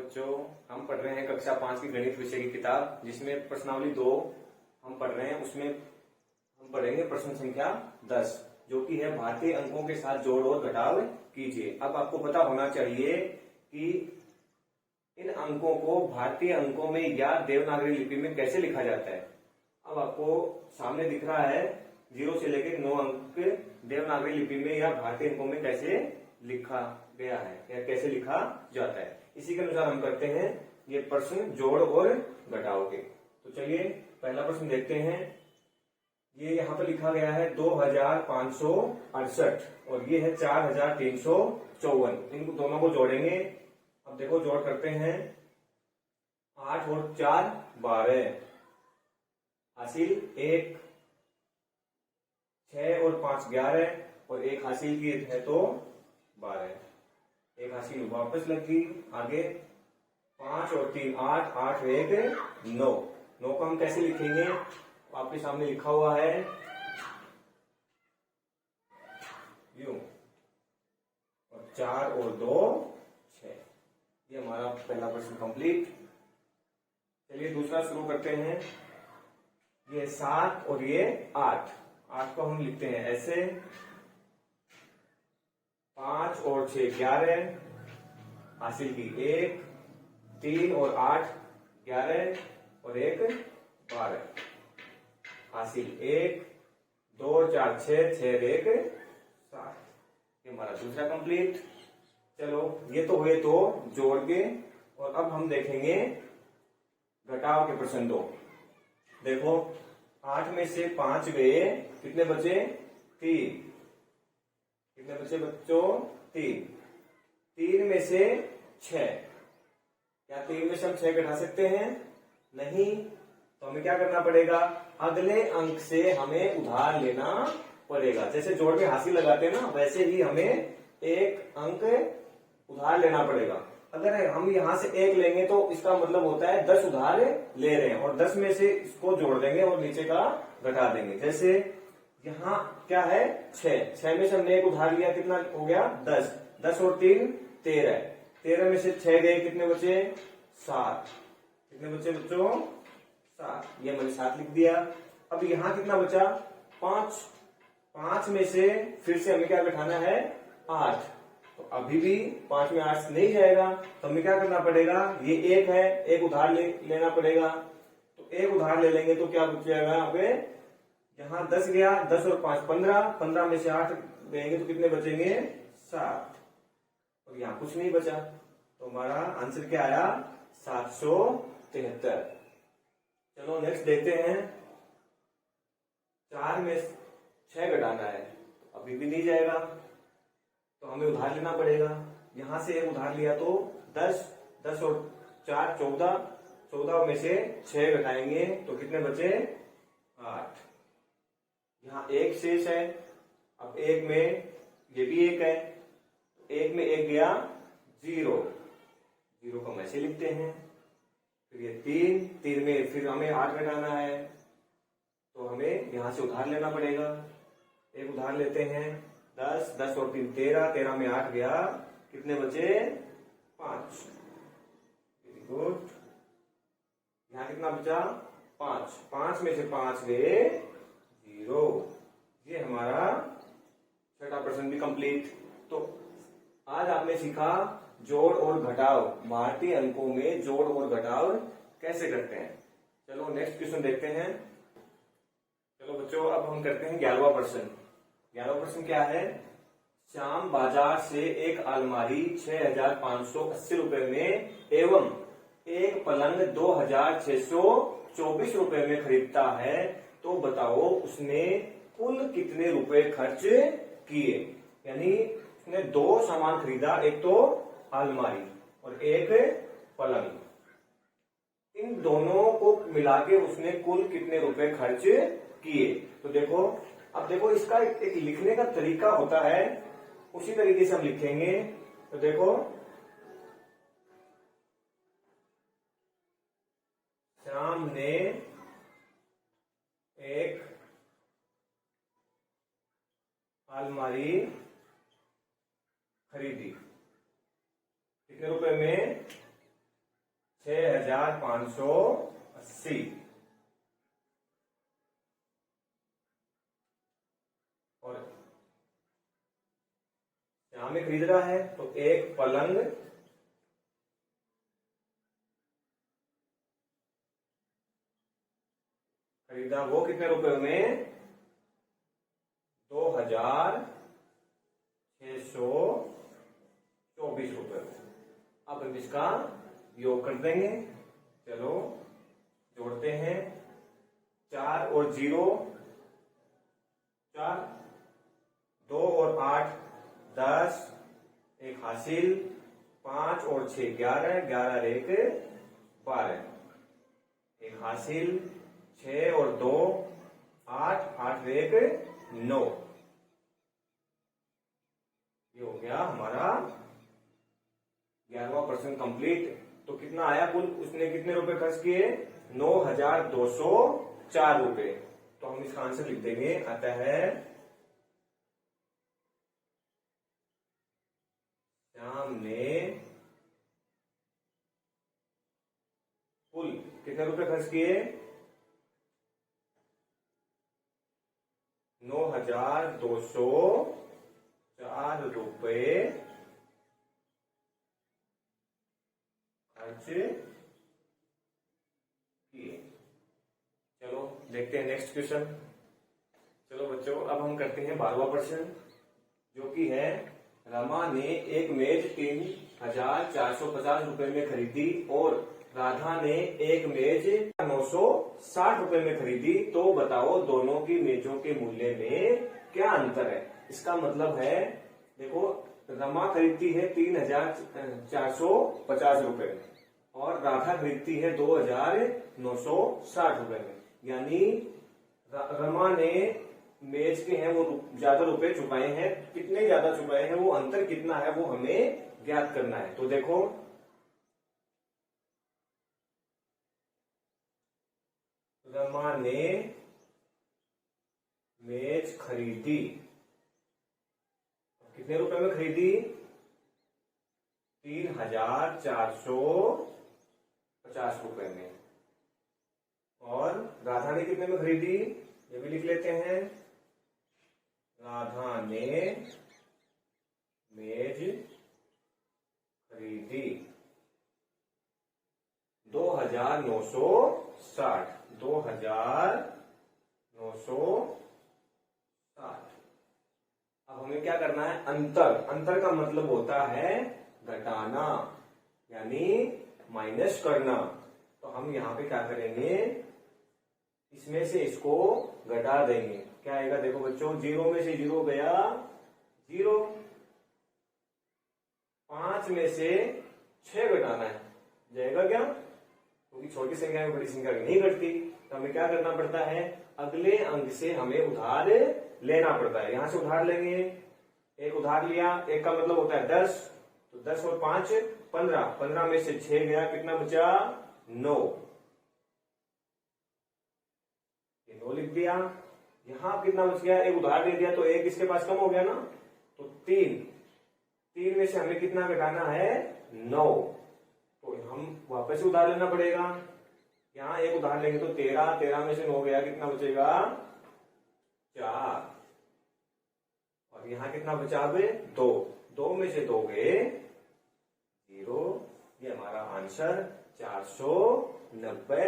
बच्चों, हम पढ़ रहे हैं कक्षा 5 की गणित विषय की किताब, जिसमें प्रश्नावली 2 हम पढ़ रहे हैं। उसमें हम पढ़ेंगे प्रश्न संख्या 10, जो कि है भारतीय अंकों के साथ जोड़ और घटाव कीजिए। अब आपको पता होना चाहिए कि इन अंकों को भारतीय अंकों में या देवनागरी लिपि में कैसे लिखा जाता है। अब आपको सामने दिख रहा है 0 से लेकर 9 अंक देवनागरी लिपि में या भारतीय अंकों में कैसे लिखा गया है या कैसे लिखा जाता है। इसी के अनुसार हम करते हैं ये प्रश्न जोड़ और घटाव के। तो चलिए पहला प्रश्न देखते हैं। ये यहाँ पर लिखा गया है 2568 और ये है 4354। इन दोनों को जोड़ेंगे। अब देखो जोड़ करते हैं। 8 और 4 12, हासिल 1, 6 और 5 11 और 1 हासिल की है तो 12, 1 हासिल वापस लगी। आगे 5 और 3 8, 8 और 1 9। 9 को हम कैसे लिखेंगे? आपके सामने लिखा हुआ है यूं, और 4 और 2 6। ये हमारा पहला प्रश्न कंप्लीट। चलिए दूसरा शुरू करते हैं। ये 7 और ये 8। 8 को हम लिखते हैं ऐसे। 5 और 6 11, हासिल की 1, 3 और 8 11 और 1 12, हासिल 1, 2 और 4 6, 6 और 1 7। ये हमारा दूसरा कंप्लीट। चलो ये तो हुए तो जोड़ के, और अब हम देखेंगे घटाव के प्रश्न 2। देखो 8 में से 5 गए, कितने बचे? 3। कितने बचे बच्चों? 3। 3 में से 6। क्या 3 में से हम 6 घटा सकते हैं? नहीं। तो हमें क्या करना पड़ेगा? अगले अंक से हमें उधार लेना पड़ेगा। जैसे जोड़ के हासिल लगाते हैं ना, वैसे ही हमें एक अंक उधार लेना पड़ेगा। अगर हम यहां से 1 लेंगे तो इसका मतलब होता है 10 उधार ले रहे हैं, और 10 में से इसको जोड़ देंगे और नीचे का घटा देंगे। जैसे यहाँ क्या है? 6। 6 में से हमने 1 उधार लिया, कितना हो गया? 10। 10 और 3 13। 13 में से 6 गए, कितने बचे? 7। कितने बचे बच्चों? 7। ये मैंने 7 लिख दिया। अब यहाँ कितना बचा? 5। 5 में से फिर से हमें क्या घटाना है? 8। तो अभी भी 5 में 8 नहीं जाएगा, तो हमें क्या करना पड़ेगा? ये 1 है, 1 उधार लेना पड़ेगा। तो 1 उधार ले लेंगे तो क्या बच जाएगा? यहाँ पे यहाँ 10 गया, 10 और 5 15। 15 में से 8 देंगे तो कितने बचेंगे? 7। और यहाँ कुछ नहीं बचा, तो हमारा आंसर क्या आया? 773। चलो नेक्स्ट देखते हैं। 4 में 6 घटाना है, तो अभी भी नहीं जाएगा, तो हमें उधार लेना पड़ेगा। यहां से 1 उधार लिया तो 10। 10 और 4 14। 14 में से 6 घटाएंगे तो कितने बचे? 8। यहाँ 1 शेष है। अब 1 में ये भी 1 है, 1 में 1 गया 0। 0 को हम ऐसे लिखते हैं। फिर ये 3 में फिर हमें 8 घटाना है, तो हमें यहां से उधार लेना पड़ेगा। 1 उधार लेते हैं। 10 10 और 3 13। 13 में 8 गया, कितने बचे? 5। Very good. यहाँ कितना बचा? 5। 5 में से 5 गए 0। ये हमारा छठा प्रश्न भी कंप्लीट। तो आज आपने सीखा जोड़ और घटाव, भारतीय अंकों में जोड़ और घटाव कैसे करते हैं। चलो नेक्स्ट क्वेश्चन देखते हैं। चलो बच्चों, अब हम करते हैं 11वां प्रश्न। 11वां प्रश्न क्या है? श्याम बाजार से एक अलमारी 6580 रुपए में एवं एक पलंग 2624 रुपए में खरीदता है, तो बताओ उसने कुल कितने रुपए खर्च किए। यानी उसने 2 सामान खरीदा, एक तो अलमारी और एक पलंग। इन दोनों को मिला के उसने कुल कितने रुपए खर्च किए। तो देखो, अब देखो इसका एक लिखने का तरीका होता है, उसी तरीके से हम लिखेंगे। तो देखो, श्याम ने एक अलमारी खरीदी, कितने रुपए में? 3,580। और यहां में खरीद रहा है तो एक पलंग खरीदा, वो कितने रुपए में? 2,624 रुपए में। अब हम इसका योग कर देंगे। चलो जोड़ते हैं। 4 और 0 4, 2 और 8 10, एक हासिल, 5 और 6 11, 11 और 1 12, एक हासिल, 6 और 2 8, 8 और 1 9। ये हो गया हमारा 11वां प्रश्न कंप्लीट। तो कितना आया कुल? उसने कितने रुपए खर्च किए? 9,204 रुपए। तो हम इसका आंसर लिख देंगे। अतः श्याम ने कुल कितने रुपए खर्च किए? 9,204 रुपए खर्च किए। चलो देखते हैं नेक्स्ट क्वेश्चन। चलो बच्चों, अब हम करते हैं 12वां प्रश्न, जो कि है रमा ने एक मेज 3,450 रुपए में खरीदी और राधा ने एक मेज 960 रुपए में खरीदी। तो बताओ दोनों की मेजों के मूल्य में क्या अंतर है? इसका मतलब है, देखो रमा खरीदती है 3,450 रुपए में और राधा खरीदती है 2,960 रुपए में। यानी रमा ने मेज के हैं वो ज्यादा रुपए चुकाए हैं। कितने ज्यादा चुकाए हैं, वो अंतर कितना है, वो हमें ज्ञात करना है। तो देखो रमा ने मेज खरीदी, कितने रुपए में खरीदी? 3,450 रुपए में। और राधा ने कितने में खरीदी? ये भी लिख लेते हैं। राधा ने मेज खरीदी 2,960। 2,960। अब हमें क्या करना है? अंतर। अंतर का मतलब होता है घटाना, यानी माइनस करना। तो हम यहाँ पे क्या करेंगे? इसमें से इसको घटा देंगे। क्या आएगा? देखो बच्चों, 0 में से 0 गया 0, 5 में से 6 घटाना है, जाएगा क्या? क्योंकि छोटी संख्या में बड़ी संख्या नहीं घटती। तो हमें क्या करना पड़ता है? अगले अंक से हमें उधार लेना पड़ता है। यहां से उधार लेंगे। एक उधार लिया, एक का मतलब होता है 10, तो 10 और 5 15, 15 में से 6 गया, कितना बचा? 9। ये 9 लिख दिया। यहां कितना बच गया? एक उधार दे दिया तो एक इसके पास कम हो गया ना, तो 3 में से हमें कितना घटाना है? 9। तो हम वापस से उधार लेना पड़ेगा। यहाँ एक उधार लेंगे तो 13, 13 में से 9 गया, कितना बचेगा? 4। और यहाँ कितना बचा? अब 2, 2 में से 2 गए 0। ये हमारा आंसर 490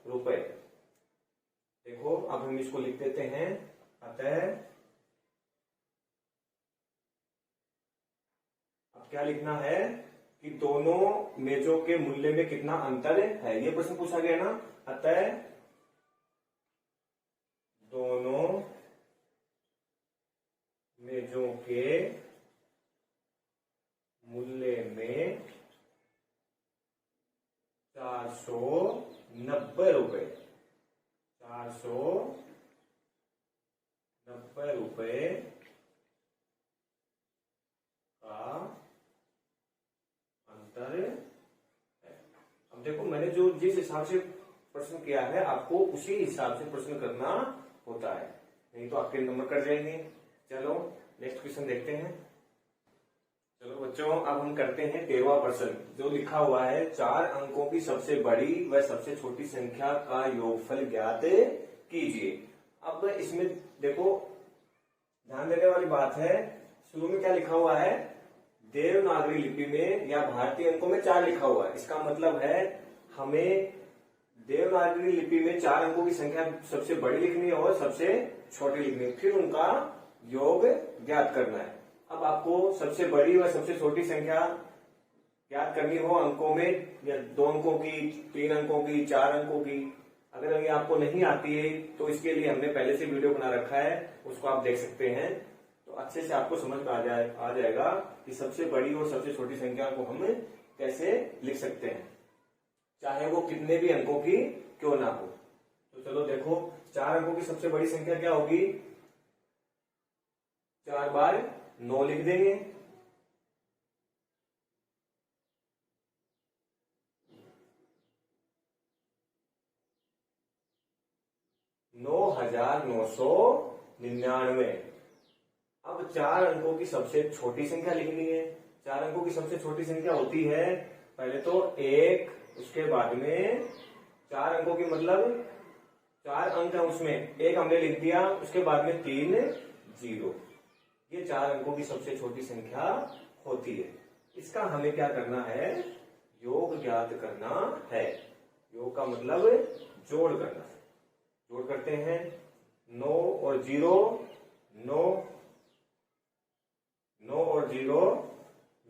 रुपए। देखो अब हम इसको लिख देते हैं। अतः अब क्या लिखना है कि दोनों मेजों के मूल्य में कितना अंतर है, ये प्रश्न पूछा गया ना। अतः दोनों मेजों के मूल्य में 490 रुपए, 490 रुपए का अंतर है। अब देखो मैंने जो जिस हिसाब से प्रश्न किया है, आपको उसी हिसाब से प्रश्न करना होता है, नहीं तो आपके नंबर कट जाएंगे। चलो नेक्स्ट क्वेश्चन देखते हैं। चलो बच्चों, अब हम करते हैं 13वां प्रश्न, जो लिखा हुआ है 4 अंकों की सबसे बड़ी व सबसे छोटी संख्या का योगफल ज्ञात कीजिए। अब इसमें देखो, ध्यान देने वाली बात है, शुरू में क्या लिखा हुआ है, देवनागरी लिपि में या भारतीय अंकों में 4 लिखा हुआ है। इसका मतलब है हमें देवनागरी लिपि में 4 अंकों की संख्या सबसे बड़ी लिखनी है और सबसे छोटी लिखनी है, फिर उनका योग ज्ञात करना है। अब आपको सबसे बड़ी व सबसे छोटी संख्या ज्ञात करनी हो अंकों में, या 2 अंकों की, 3 अंकों की, 4 अंकों की, अगर ये आपको नहीं आती है तो इसके लिए हमने पहले से वीडियो बना रखा है, उसको आप देख सकते हैं, तो अच्छे से आपको समझ में आ जाएगा कि सबसे बड़ी और सबसे छोटी संख्या को हम कैसे लिख सकते हैं, चाहे वो कितने भी अंकों की क्यों ना हो। तो चलो देखो, 4 अंकों की सबसे बड़ी संख्या क्या होगी, 4 बार 9 लिख देंगे, $9,999। अब 4 अंकों की सबसे छोटी संख्या लिखनी है। 4 अंकों की सबसे छोटी संख्या होती है पहले तो 1, उसके बाद में 4 अंकों की मतलब 4 अंक है, उसमें 1 हमने लिख दिया, उसके बाद में 3 0। ये 4 अंकों की सबसे छोटी संख्या होती है। इसका हमें क्या करना है, योग ज्ञात करना है। योग का मतलब जोड़ करना है। जोड़ करते हैं, 9 और 0 9, 9 और 0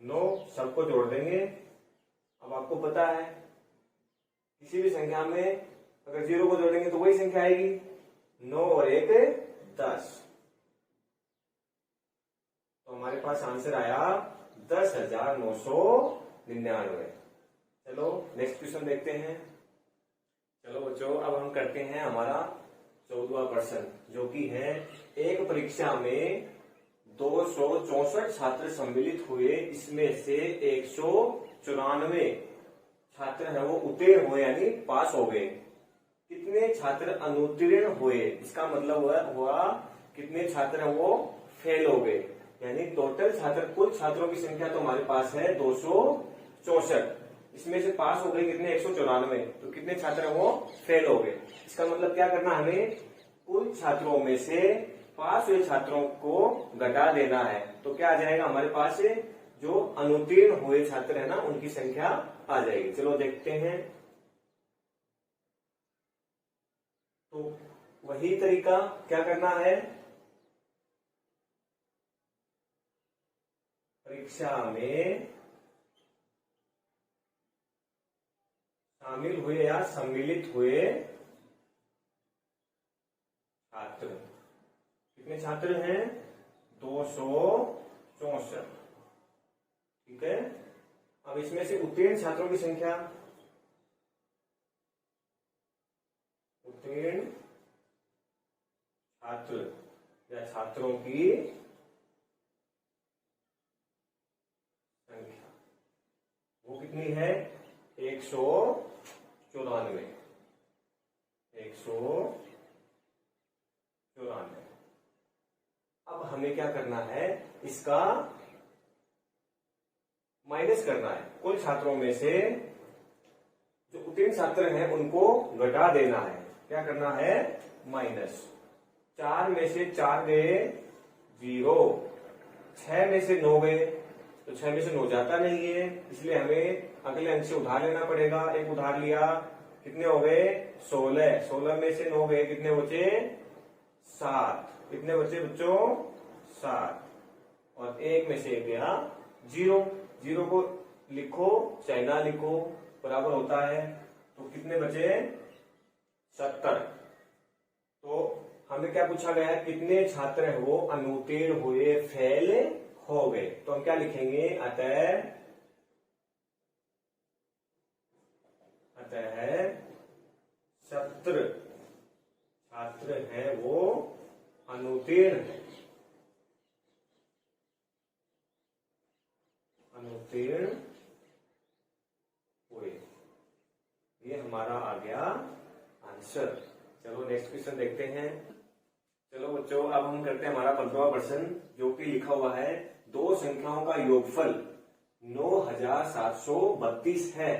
9, सबको जोड़ देंगे। अब आपको पता है किसी भी संख्या में अगर 0 को जोड़ेंगे तो वही संख्या आएगी, 9 और 1 10। तो हमारे पास आंसर आया 10,999। चलो नेक्स्ट क्वेश्चन देखते हैं। चलो बच्चों, अब हम करते हैं हमारा 14वां प्रश्न, जो कि है एक परीक्षा में 264 छात्र सम्मिलित हुए, इसमें से 194 छात्र हैं वो उत्तीर्ण हुए यानी पास हो गए, कितने छात्र अनुत्तीर्ण हुए, इसका मतलब हुआ कितने छात्र हैं वो फेल हो गए, यानी टोटल छात्र, कुल छात्रों की संख्या तो हमारे पास है 264, इसमें से पास हो गए कितने, 194, तो कितने छात्र हैं वो फेल हो गए। इसका मतलब क्या करना, हमें कुल छात्रों में से पास हुए छात्रों को घटा देना है। तो क्या आ जाएगा हमारे पास, जो अनुत्तीर्ण हुए छात्र है ना उनकी संख्या आ जाएगी। चलो देखते हैं। तो वही तरीका क्या करना है, परीक्षा में शामिल हुए या सम्मिलित हुए छात्र, कितने छात्र हैं, 264, ठीक है। अब इसमें से उत्तीर्ण छात्रों की संख्या, उत्तीर्ण छात्र या छात्रों की संख्या वो कितनी है, 194। 194। अब हमें क्या करना है, इसका माइनस करना है। कुल छात्रों में से जो उत्तीर्ण छात्र हैं उनको घटा देना है। क्या करना है, माइनस। 4 में से 4 गए 0, 6 में से 9 गए, तो 6 में से 9 जाता नहीं है, इसलिए हमें अगले अंक से उधार लेना पड़ेगा। एक उधार लिया, कितने हो गए, 16, 16 में से 9 गए, कितने बचे, 7, कितने बचे बच्चों, 7, और 1 में से 1 गया 0, 0 को लिखो चाहे ना लिखो बराबर होता है, तो कितने बचे, 70। तो हमें क्या पूछा गया है, कितने छात्र हैं वो अनुत्तीर्ण हुए, फेल हो गए, तो हम क्या लिखेंगे, अतः 70 छात्र हैं वो अनुत्तीर्ण है, अनुत्तीर्ण हुए। ये हमारा आ गया आंसर। चलो नेक्स्ट क्वेश्चन देखते हैं। चलो बच्चों, अब हम करते हैं हमारा 15वां प्रश्न, जो कि लिखा हुआ है दो संख्याओं का योगफल 9732 है।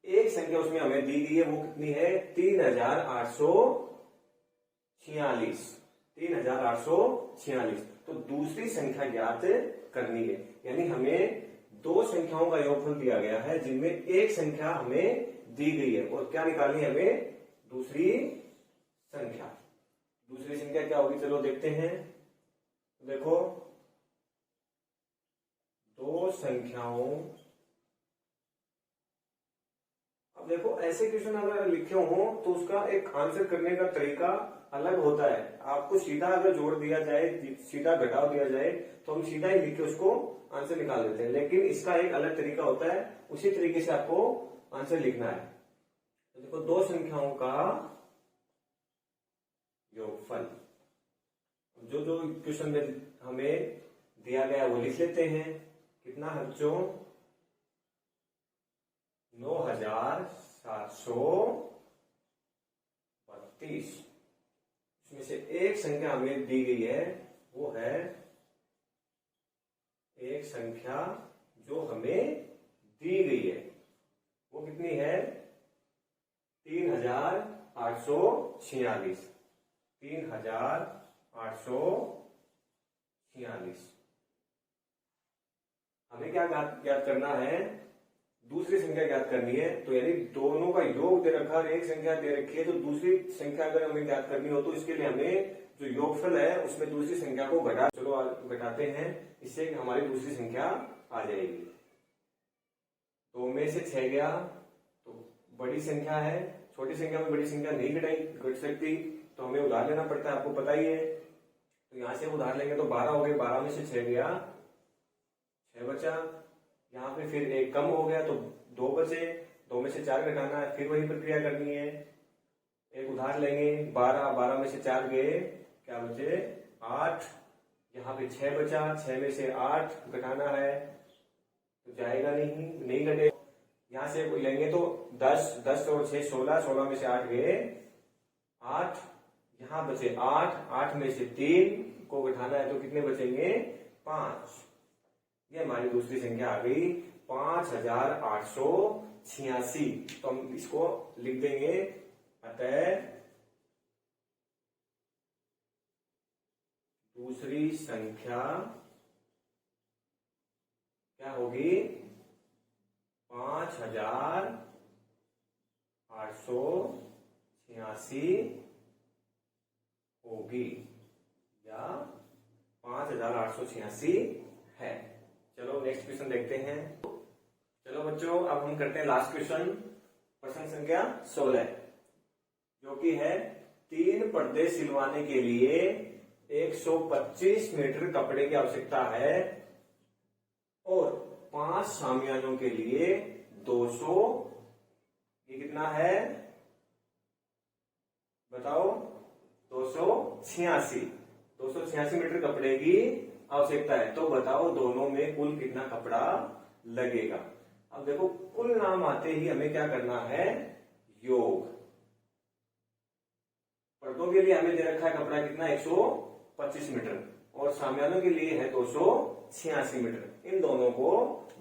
एक संख्या उसमें हमें दी गई है, वो कितनी है? 3846। 3846। तो दूसरी संख्या ज्ञात करनी है, यानी हमें दो संख्याओं का योगफल दिया गया है जिनमें एक संख्या हमें दी गई है, और क्या निकालनी है हमें? दूसरी संख्या। दूसरी संख्या क्या होगी? चलो देखते हैं। देखो, दो संख्याओं, अब देखो ऐसे क्वेश्चन अगर लिखे हो तो उसका एक आंसर करने का तरीका अलग होता है। आपको सीधा अगर जोड़ दिया जाए, सीधा घटाव दिया जाए, तो हम सीधा ही लिख के उसको आंसर निकाल देते हैं, लेकिन इसका एक अलग तरीका होता है। उसी तरीके से आपको आंसर लिखना है। तो देखो, दो संख्याओं का योगफल, जो जो क्वेश्चन में हमें दिया गया वो लिख लेते हैं। कितना है बच्चों? 9732। इसमें से एक संख्या हमें दी गई है, वो है, एक संख्या जो हमें दी गई है वो कितनी है? 3846। 3846। हमें क्या ज्ञात करना है? दूसरी संख्या ज्ञात करनी है। तो यानी दोनों का योग दे रखा है, एक संख्या दे रखी है, तो दूसरी संख्या अगर हमें ज्ञात करनी हो तो इसके लिए हमें जो योगफल है उसमें दूसरी संख्या को चलो घटाते हैं, इससे हमारी दूसरी संख्या आ जाएगी। 2 में से 6 गया तो बड़ी संख्या है, छोटी संख्या में बड़ी संख्या नहीं घट सकती, तो हमें उधार लेना पड़ता है, आपको पता ही है। तो यहां से उधार लेंगे तो 12 हो गए, 12 में से 6 गया, 6 बचा। यहाँ पे फिर एक कम हो गया तो 2 बचे, 2 में से 4 घटाना है, फिर वही प्रक्रिया करनी है। एक उधार लेंगे, 12 में से 4 गए, क्या बचे? 8। यहाँ पे 6 बचा, 6 में से 8 घटाना है, तो जाएगा नहीं घटे। यहाँ से लेंगे तो 10 और 6 16, 16 में से 8 गए 8, यहाँ बचे 8, 8 में से 3 को घटाना है तो कितने बचेंगे? 5। ये हमारी दूसरी संख्या आ गई 5886। तो हम इसको लिख देंगे, अतः दूसरी संख्या क्या होगी? 5886 होगी, या 5886 है। चलो नेक्स्ट क्वेश्चन देखते हैं। चलो बच्चों, अब हम करते हैं लास्ट क्वेश्चन, प्रश्न संख्या 16, जो कि है 3 पर्दे सिलवाने के लिए 125 मीटर कपड़े की आवश्यकता है और 5 शामियानों के लिए 200, ये कितना है बताओ? 286 मीटर कपड़े की आवश्यकता है। तो बताओ दोनों में कुल कितना कपड़ा लगेगा? अब देखो, कुल नाम आते ही हमें क्या करना है? योग। पर्दों के लिए हमें दे रखा है कपड़ा कितना? 125 मीटर, और शामियानों के लिए है 286 मीटर। इन दोनों को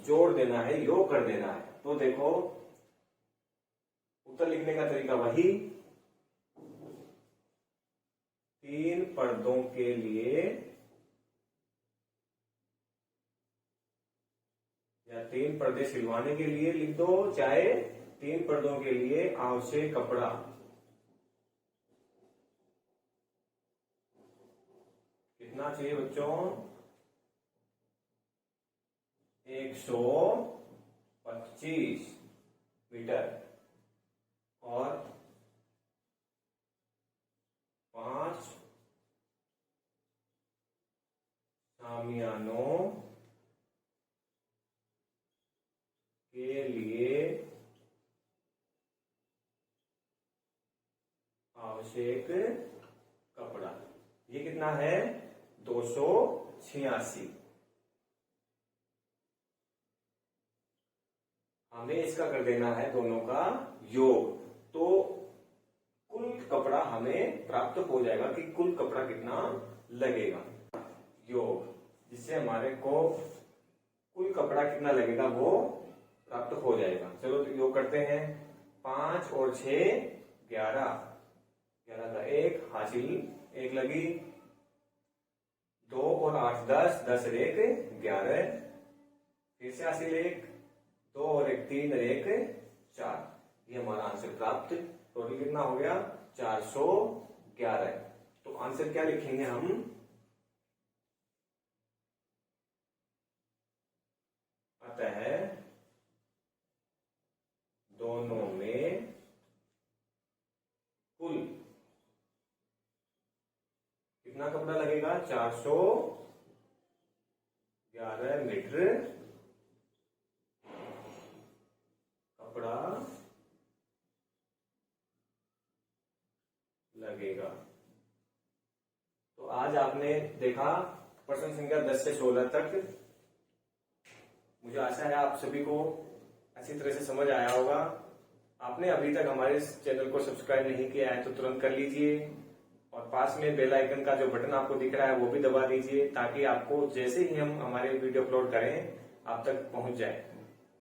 जोड़ देना है, योग कर देना है। तो देखो, उत्तर लिखने का तरीका वही, 3 पर्दों के लिए या 3 पर्दे सिलवाने के लिए लिख दो, चाहे 3 पर्दों के लिए आवश्यक कपड़ा कितना चाहिए बच्चों? 125 मीटर, और 5 शामियानों के लिए आवश्यक कपड़ा, ये कितना है? 286। हमें इसका कर देना है दोनों का योग, तो कुल कपड़ा हमें प्राप्त हो जाएगा कि कुल कपड़ा कितना लगेगा। योग जिससे हमारे को कुल कपड़ा कितना लगेगा वो प्राप्त हो जाएगा। चलो तो योग करते हैं। 5 और 6 11, 11 का 1 हासिल 1 लगी। 2 और 8 10, 10 और 1 11, फिर से हासिल 1, 2 और 1 3 और 1 4। ये हमारा आंसर प्राप्त। टोटल कितना हो गया 411। तो आंसर क्या लिखेंगे हम, अतः दोनों में कुल कितना कपड़ा लगेगा 411 मीटर कपड़ा लगेगा। तो आज आपने देखा प्रश्न संख्या 10 से 16 तक। मुझे आशा है आप सभी को अच्छी तरह से समझ आया होगा। आपने अभी तक हमारे इस चैनल को सब्सक्राइब नहीं किया है तो तुरंत कर लीजिए, और पास में बेल आइकन का जो बटन आपको दिख रहा है वो भी दबा दीजिए, ताकि आपको जैसे ही हम हमारे वीडियो अपलोड करें आप तक पहुंच जाए।